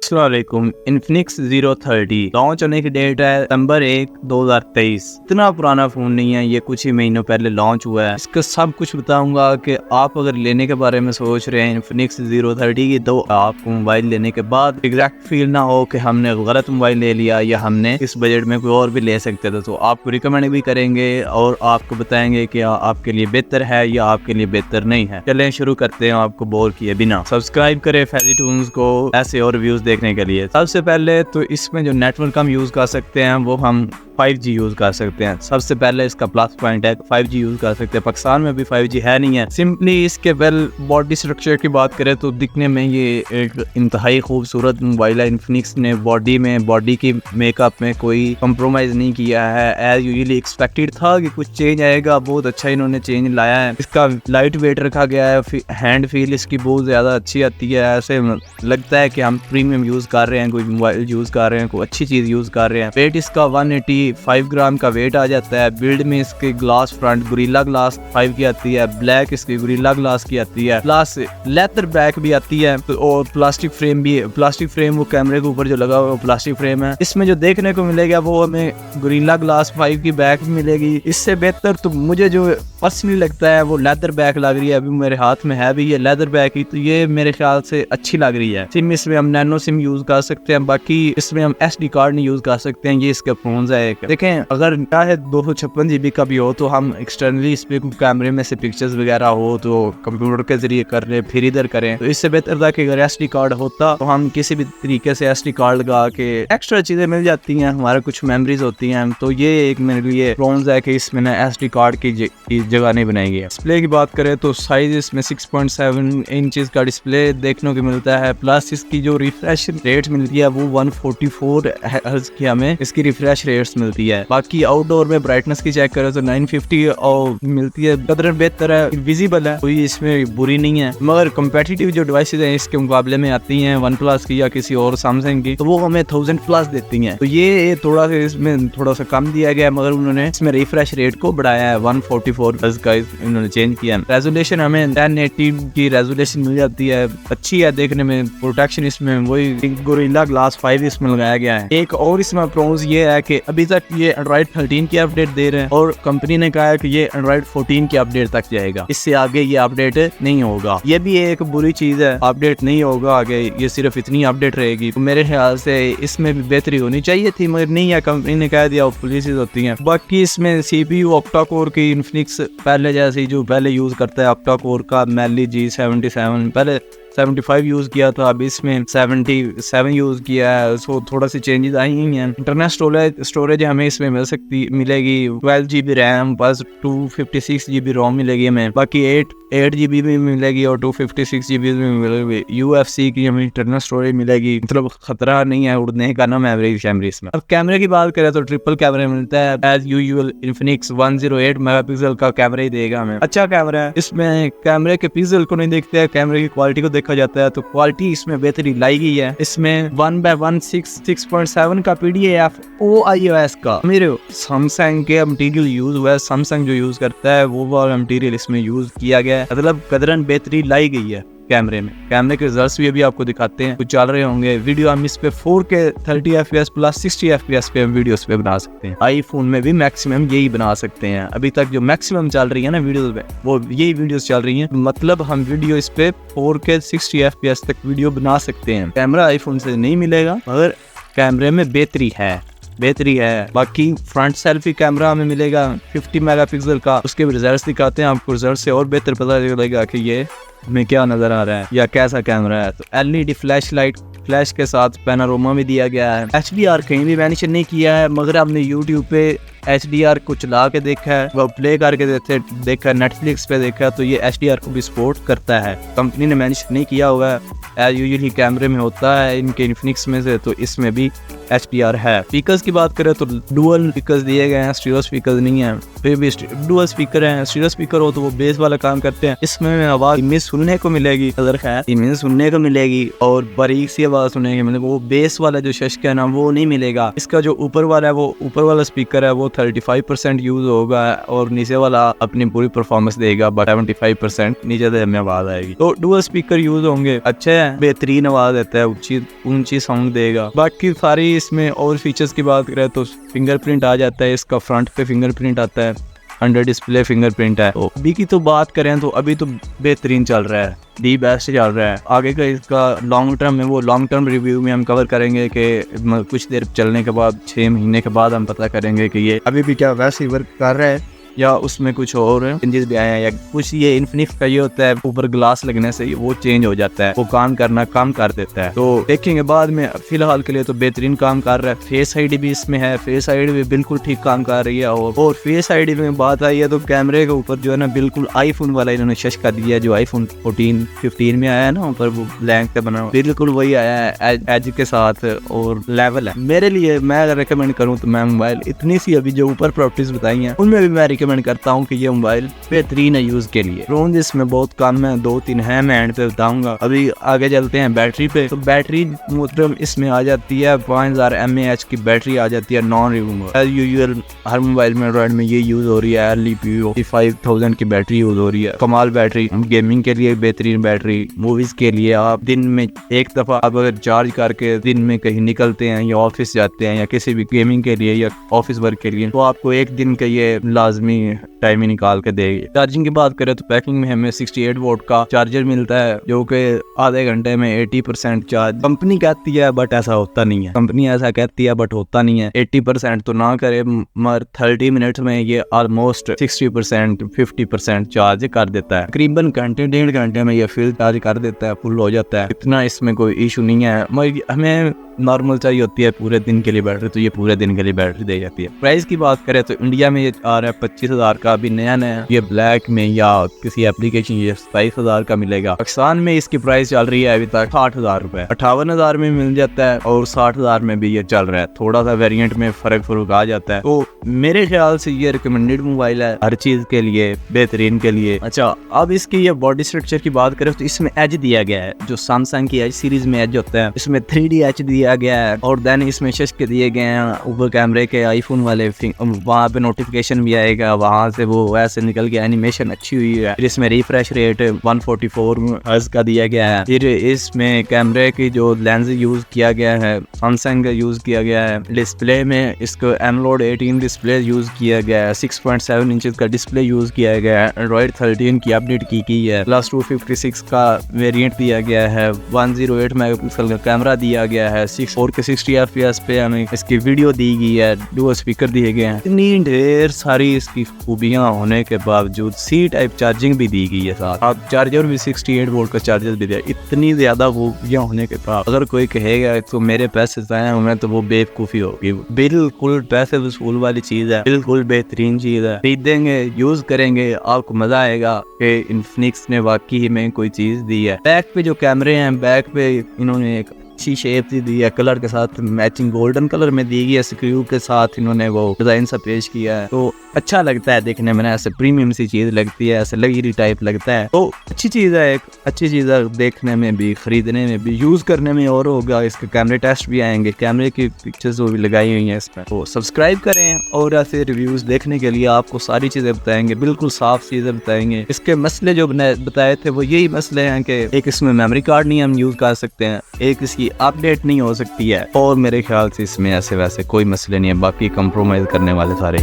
अस्सलाम वालेकुम। Infinix 030 launch होने की डेट है सितंबर 1, 2023। इतना पुराना फ़ोन नहीं है, ये कुछ ही महीनों पहले लॉन्च हुआ है। इसका सब कुछ बताऊंगा कि आप अगर लेने के बारे में सोच रहे हैं इन्फिनिक्स 030 की, तो आपको मोबाइल लेने के बाद एग्जैक्ट फील ना हो कि हमने गलत मोबाइल ले लिया या हमने इस बजट में कोई और भी ले सकते थे। तो आपको रिकमेंड भी करेंगे और आपको बताएंगे कि आपके लिए बेहतर है या आपके लिए बेहतर नहीं है। चलें शुरू करते हैं आपको बोर किए बिना। सब्सक्राइब करें फैजी टून्स को ऐसे और व्यूज देखने के लिए। सबसे पहले तो इसमें जो नेटवर्क हम यूज कर सकते हैं वो हम 5G यूज कर सकते हैं। सबसे पहले इसका प्लस पॉइंट है 5G यूज कर सकते हैं। पाकिस्तान में भी 5G है नहीं है। सिंपली इसके बॉडी स्ट्रक्चर की बात करें तो दिखने में ये एक इंतहाई खूबसूरत मोबाइल है। इन्फिनिक्स ने बॉडी की मेकअप में कोई कंप्रोमाइज नहीं किया है। एज यूजुअली एक्सपेक्टेड था कि कुछ चेंज आएगा, बहुत अच्छा इन्होंने चेंज लाया है। इसका लाइट वेट रखा गया है। हैंड फील इसकी बहुत ज्यादा अच्छी आती है। ऐसे लगता है कि हम प्रीमियम यूज कर रहे हैं, कोई मोबाइल यूज कर रहे हैं, कोई अच्छी चीज यूज कर रहे हैं। वेट इसका 185 ग्राम का वेट आ जाता है। बिल्ड में इसके ग्लास फ्रंट गोरिल्ला ग्लास 5 की आती है। ब्लैक इसकी गोरिल्ला ग्लास की आती है। प्लस लेदर बैक भी आती है और प्लास्टिक फ्रेम भी है। प्लास्टिक फ्रेम वो कैमरे के ऊपर जो लगा हुआ प्लास्टिक फ्रेम है। इसमें जो देखने को मिलेगा वो हमें गोरिल्ला ग्लास 5 की बैक मिलेगी। इससे बेहतर तो मुझे जो पर्सनली लगता है वो लेदर बैक लग रही है। अभी मेरे हाथ में है भी ये लेदर बैक ही, तो ये मेरे ख्याल से अच्छी लग रही है। सिम इसमें हम नैनो सिम यूज कर सकते हैं। बाकी इसमें हम SD कार्ड नहीं यूज कर सकते हैं। ये इसके फोन है। देखें, अगर चाहे 256 GB का भी हो तो हम एक्सटर्नली इस पे कैमरे में से पिक्चर्स वगैरह हो तो कंप्यूटर के जरिए कर ले, फिर इधर करें। तो इससे बेहतर था कि अगर SD कार्ड होता तो हम किसी भी तरीके से SD कार्ड लगा के एक्स्ट्रा चीजें मिल जाती हैं, हमारे कुछ मेमोरीज होती हैं। तो ये एक मेरे लिए प्रॉन्स है कि इसमें ना SD कार्ड की जगह नहीं बनाई गई है। डिस्प्ले की बात करें तो साइज इसमें 6.7 इंचेस का डिस्प्ले देखने को मिलता है। प्लस इसकी जो रिफ्रेश रेट मिलती है वो 144 हर्ट्ज की हमें इसकी रिफ्रेश रेट्स मिलती है। बाकी आउटडोर में ब्राइटनेस की चेक करें तो 950 और मिलती है। कदर बेहतर है, विजिबल है, कोई इसमें बुरी नहीं है। मगर कम्पेटिटिव जो डिवाइसेज हैं इसके मुकाबले में आती हैं OnePlus की या किसी और सैमसंग की, तो वो हमें 1000+ देती हैं। तो ये थोड़ा सा इसमें थोड़ा सा कम दिया गया, मगर उन्होंने इसमें रिफ्रेश रेट को बढ़ाया है। 144 हर्ट्ज का इन्होंने चेंज किया। रेजोल्यूशन हमें 1080 की रेजोल्यूशन मिल जाती है, अच्छी है देखने में। प्रोटेक्शन इसमें वही गोरिल्ला ग्लास 5 इसमें लगाया गया है। एक और इसमें प्रोज ये है कि अभी तक ये Android 13 की अपडेट दे रहे हैं और कंपनी ने कहा है कि ये Android 14 की अपडेट तक जाएगा, इससे आगे ये अपडेट नहीं होगा। ये भी एक बुरी चीज है, अपडेट नहीं होगा आगे, ये सिर्फ इतनी अपडेट रहेगी। तो मेरे ख्याल से इसमें भी बेहतरी होनी चाहिए थी, मगर नहीं है। कंपनी ने कह दिया, पॉलिसीज होती हैं। बाकी इसमें CPU ऑक्टा कोर की इन्फिनिक्स पहले जैसे जो पहले यूज करता है ऑक्टा कोर का Mali G77, पहले 75 यूज किया था, अब इसमें 77 यूज किया है। सो थोड़ा सी चेंजेस आई ही हैं। इंटरनल स्टोरेज हमें इसमें मिलेगी 12 GB रैम, बस 256 GB रोम मिलेगी हमें। बाकी 8 GB भी मिलेगी और 256 GB भी मिलेगी। UFC की हमें इंटरनल स्टोरेज मिलेगी। मतलब खतरा नहीं है उड़ने का ना एवरेज कैमरेज में। अब कैमरे की बात करें तो ट्रिपल कैमरा मिलता है। एज यूजुअल इन्फिनिक्स 108 मेगापिक्सल का कैमरा ही देगा हमें। अच्छा कैमरा है। इसमें कैमरे के पिक्सल को नहीं देखते हैं, कैमरे की क्वालिटी को देखा जाता है। तो क्वालिटी इसमें बेहतरी लाई गई है। इसमें 1/166.7 का PDAF OIS का मेरे सैमसंग के मटीरियल यूज हुआ है। सैमसंग जो यूज करता है वो वाला मटीरियल इसमें यूज किया गया है। मतलब कदरन बेहतरी लाई गई है कैमरे में। कैमरे के रिजल्ट्स भी अभी आपको दिखाते हैं, कुछ चल रहे होंगे वीडियो। हम इस पे 4K 30 FPS प्लस 60 FPS पे हम वीडियोस पे बना सकते हैं। आईफोन में भी मैक्सिमम यही बना सकते हैं। अभी तक जो मैक्सिमम चल रही है ना वीडियोस पे, वो यही वीडियोस चल रही हैं। मतलब हम वीडियो इस पे 4K 60 FPS तक वीडियो बना सकते हैं। कैमरा आईफोन से नहीं मिलेगा, मगर कैमरे में बेहतरी है। बाकी फ्रंट सेल्फी कैमरा हमें मिलेगा 50 मेगापिक्सल का। उसके रिजल्ट्स दिखाते हैं आपको, रिजल्ट से और बेहतर पता चलेगा कि ये हमें क्या नजर आ रहा है या कैसा कैमरा है। तो LED फ्लैश के साथ पैनोरामा भी दिया गया है। HDR कहीं भी मेंशन नहीं किया है, मगर हमने YouTube पे HDR को चला के देखा है, वो प्ले करके देखा, Netflix पे देखा, तो ये HDR को भी सपोर्ट करता है। कंपनी ने मेंशन नहीं किया हुआ है, एज यूजुअली कैमरे में होता है इनके इन्फिनिक्स में से, तो इसमें भी HDR है। स्पीकर्स की बात करें तो डुअल स्पीकर्स दिए गए हैं, स्टीरियो स्पीकर्स नहीं है। फिर भी डुअल स्पीकर हैं। स्टीरियो स्पीकर हो तो वो बेस वाला काम करते हैं। इसमें आवाज इमेज सुनने को मिलेगी, अगर है इमेज सुनने को मिलेगी और बारीक सी आवाज सुनने को मिलेगी। वो बेस वाला जो शश्क है ना वो नहीं मिलेगा। इसका जो ऊपर वाला है, वो ऊपर वाला स्पीकर है वो 35% यूज होगा और नीचे वाला अपनी पूरी परफॉर्मेंस देगा, बट 75% नीचे से हमें आवाज आएगी। तो डुअल स्पीकर यूज होंगे, अच्छे हैं, बेहतरीन आवाज देता है, ऊंची साउंड देगा। बाकी सारी इसमें और फीचर्स की बात करें तो फिंगरप्रिंट आ जाता है, इसका फ्रंट पे फिंगरप्रिंट आता है, अंडर डिस्प्ले फिंगरप्रिंट है। तो अभी की तो बात करें तो अभी तो बेहतरीन चल रहा है, दी बेस्ट चल रहा है। आगे का इसका लॉन्ग टर्म में, वो लॉन्ग टर्म रिव्यू में हम कवर करेंगे कि कुछ देर चलने के बाद 6 महीने के बाद हम पता करेंगे कि ये अभी भी क्या वैसे ही वर्क कर रहा है या उसमें कुछ और चेंजेस भी आए हैं या कुछ। ये इन्फिनिक्स का ये होता है, ऊपर ग्लास लगने से वो चेंज हो जाता है, वो काम करना कम कर देता है। तो देखेंगे बाद में। फिलहाल के लिए तो बेहतरीन काम कर रहा है। फेस आईडी भी इसमें है, फेस आईडी भी बिल्कुल ठीक काम कर रही है। और फेस आईडी में बात आई है तो कैमरे के ऊपर जो है ना बिल्कुल आईफोन वाला इन्होंने शशका दिया, जो आईफोन 14 15 में आया है ना, ऊपर वो ब्लैंक का बना बिल्कुल वही आया है एज के साथ और लेवल है। मेरे लिए मैं अगर रिकमेंड करूँ तो मैं मोबाइल इतनी सी अभी जो ऊपर प्रॉपर्टीज बताई हैं उनमें भी मैं रिकमेंड करता हूँ कि ये मोबाइल बेहतरीन है यूज के लिए। रोन इसमें बहुत कम है, 2-3 है, मैं एंड पे बताऊंगा। अभी आगे चलते हैं बैटरी पे। तो बैटरी मतलब इसमें आ जाती है 5000 mAh की बैटरी आ जाती है नॉन रिमूवेबल। हर मोबाइल में एंड्रॉइड में ये यूज हो रही है। LEPO 5000 की बैटरी यूज हो रही है, कमाल बैटरी। गेमिंग के लिए बेहतरीन बैटरी, मूवीज के लिए आप दिन में एक दफा आप अगर चार्ज करके दिन में कहीं निकलते हैं या ऑफिस जाते हैं या किसी भी गेमिंग के लिए या ऑफिस वर्क के लिए, तो आपको एक दिन का ये लाजमी टाइम ही निकाल के देगी। चार्जिंग की बात करें तो पैकिंग में हमें 68 वोल्ट का चार्जर मिलता है, जो कि आधे घंटे में 80% चार्ज कंपनी कहती है, बट ऐसा होता नहीं है। कंपनी ऐसा कहती है बट होता नहीं है। 80% तो ना करे, मगर 30 मिनट में ये ऑलमोस्ट 60% 50% चार्ज कर देता है। तकरीबन घंटे 1.5 घंटे में ये फुल चार्ज कर देता है, फुल हो जाता है। इतना इसमें कोई इशू नहीं है। मगर हमें नॉर्मल चाहिए होती है पूरे दिन के लिए बैटरी, तो ये पूरे दिन के लिए बैटरी दे जाती है। प्राइस की बात करें तो इंडिया में ये आ रहा है 25,000 का, अभी नया नया। ये ब्लैक में या किसी एप्लीकेशन ये 27,000 का मिलेगा। पाकिस्तान में इसकी प्राइस चल रही है अभी तक 60,000 रुपए। 58,000 में मिल जाता है और 60,000 में भी ये चल रहा है। थोड़ा सा वेरिएंट में फर्क आ जाता है। तो मेरे ख्याल से ये रिकमेंडेड मोबाइल है हर चीज के लिए, बेहतरीन के लिए। अच्छा, अब इसकी ये बॉडी स्ट्रक्चर की बात करें तो इसमें एज दिया गया है, जो सैमसंग की एज सीरीज में एज होता है, इसमें 3D एच दिया गया है। और देन इसमें शशके दिए गए हैं ऊपर कैमरे के, आईफोन वाले। वहाँ पे नोटिफिकेशन भी आएगा, वहाँ से वो वैसे निकल के एनिमेशन अच्छी हुई है। फिर इसमें रिफ्रेश रेट 144 हर्ट्ज का दिया गया है। फिर इसमें कैमरे की जो लेंस यूज किया गया है सैमसंग का यूज किया गया है। डिस्प्ले में इसको एमोलेड 18 डिस्प्ले यूज किया गया है। 6.7 इंच का डिस्प्ले यूज किया गया है। एंड्रॉइड 13 की अपडेट की है। प्लस 256 का वेरिएंट दिया गया है। 108 मेगापिक्सल का कैमरा दिया गया है। 4K 60 FPS पे हमें इसकी वीडियो दी गई है। डुअल स्पीकर दिए गए हैं। इतनी ढेर सारी इसकी खूबियां होने के बावजूद C टाइप चार्जिंग भी दी गई है साथ। अब चार्जर भी 68 वोल्ट का चार्जर भी दिया। इतनी ज्यादा खूबियां होने के बाद अगर कोई कहेगा तो मेरे पैसे जाया हुए तो वो बेवकूफी होगी। बिल्कुल पैसे वसूल वाली चीज है, बिल्कुल बेहतरीन चीज है। खरीदेंगे, यूज करेंगे, आपको मजा आएगा कि इन्फिनिक्स ने वाकई में कोई चीज दी है। बैक पे जो कैमरे हैं, बैक पे इन्होंने एक अच्छी शेप दी है, कलर के साथ मैचिंग गोल्डन कलर में दी गई है। स्क्रू के साथ इन्होंने वो डिजाइन सा पेश किया है, तो अच्छा लगता है देखने में। ऐसे प्रीमियम सी चीज लगती है, ऐसे लग्जरी टाइप लगता है। तो अच्छी चीज है, एक अच्छी चीज है देखने में भी, खरीदने में भी, यूज करने में और होगा। इसके कैमरे टेस्ट भी आएंगे, कैमरे की पिक्चर्स वो भी लगाई हुई हैं इसमें। तो सब्सक्राइब करें और ऐसे रिव्यूज देखने के लिए आपको सारी चीजें बताएंगे, बिल्कुल साफ चीजें बताएंगे। इसके मसले जो बताए थे वो यही मसले हैं कि एक इसमें मेमोरी कार्ड नहीं हम यूज कर सकते हैं, एक इसकी अपडेट नहीं हो सकती है, और मेरे ख्याल से इसमें ऐसे वैसे कोई मसले नहीं है। बाकी कंप्रोमाइज करने वाले सारे